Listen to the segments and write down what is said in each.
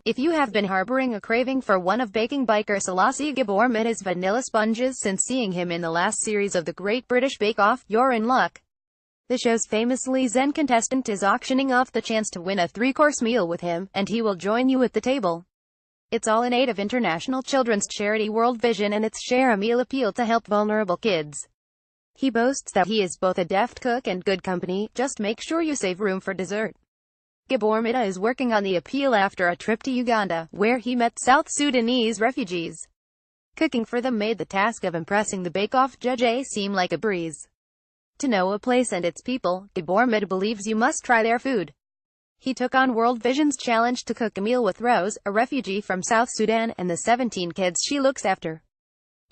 If you have been harboring a craving for one of baking biker Selasi Gbormittah's vanilla sponges since seeing him in the last series of the Great British Bake Off, you're in luck. The show's famously zen contestant is auctioning off the chance to win a 3-course meal with him, and he will join you at the table. It's all in aid of international children's charity World Vision and its Share a Meal appeal to help vulnerable kids. He boasts that he is both a deft cook and good company, just make sure you save room for dessert. Gbormittah is working on the appeal after a trip to Uganda, where he met South Sudanese refugees. Cooking for them made the task of impressing the bake-off judge seem like a breeze. To know a place and its people, Gbormittah believes you must try their food. He took on World Vision's challenge to cook a meal with Rose, a refugee from South Sudan, and the 17 kids she looks after.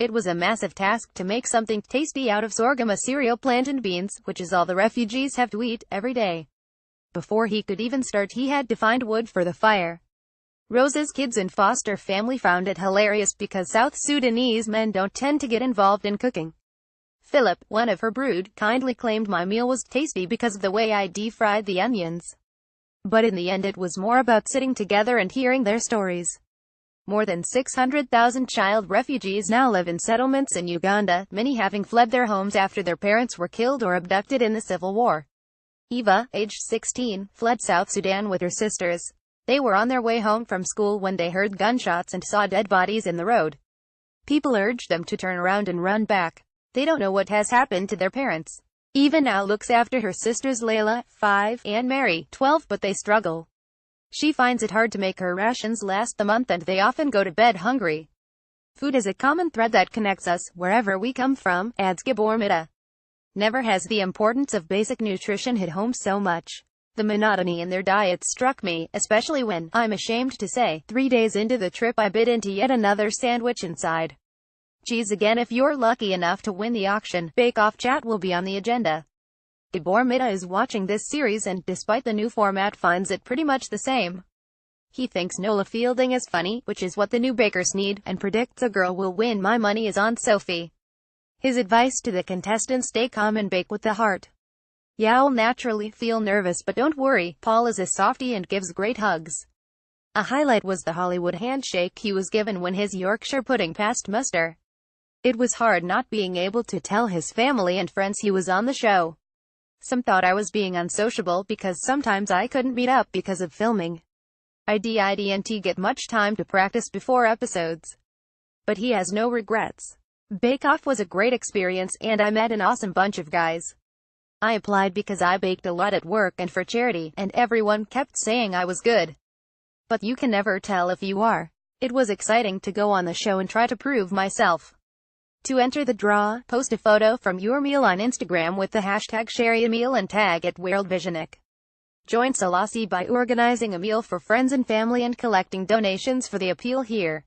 It was a massive task to make something tasty out of sorghum, a cereal plant, and beans, which is all the refugees have to eat every day. Before he could even start, he had to find wood for the fire. Rose's kids and foster family found it hilarious because South Sudanese men don't tend to get involved in cooking. Philip, one of her brood, kindly claimed my meal was tasty because of the way I deep-fried the onions. But in the end it was more about sitting together and hearing their stories. More than 600,000 child refugees now live in settlements in Uganda, many having fled their homes after their parents were killed or abducted in the civil war. Eva, aged 16, fled South Sudan with her sisters. They were on their way home from school when they heard gunshots and saw dead bodies in the road. People urged them to turn around and run back. They don't know what has happened to their parents. Eva now looks after her sisters Layla, 5, and Mary, 12, but they struggle. She finds it hard to make her rations last the month and they often go to bed hungry. Food is a common thread that connects us, wherever we come from, adds Gbormittah. Never has the importance of basic nutrition hit home so much. The monotony in their diets struck me, especially when, I'm ashamed to say, 3 days into the trip I bit into yet another sandwich inside. Geez, again, if you're lucky enough to win the auction, bake-off chat will be on the agenda. Gbormittah is watching this series and, despite the new format, finds it pretty much the same. He thinks Nola Fielding is funny, which is what the new bakers need, and predicts a girl will win. My money is on Sophie. His advice to the contestants: stay calm and bake with the heart. You'll naturally feel nervous, but don't worry, Paul is a softie and gives great hugs. A highlight was the Hollywood handshake he was given when his Yorkshire pudding passed muster. It was hard not being able to tell his family and friends he was on the show. Some thought I was being unsociable because sometimes I couldn't meet up because of filming. I didn't get much time to practice before episodes. But he has no regrets. Bake Off was a great experience, and I met an awesome bunch of guys. I applied because I baked a lot at work and for charity, and everyone kept saying I was good. But you can never tell if you are. It was exciting to go on the show and try to prove myself. To enter the draw, post a photo from your meal on Instagram with the hashtag #ShareAMeal and tag at WorldVisionIc. Join Selasi by organizing a meal for friends and family and collecting donations for the appeal here.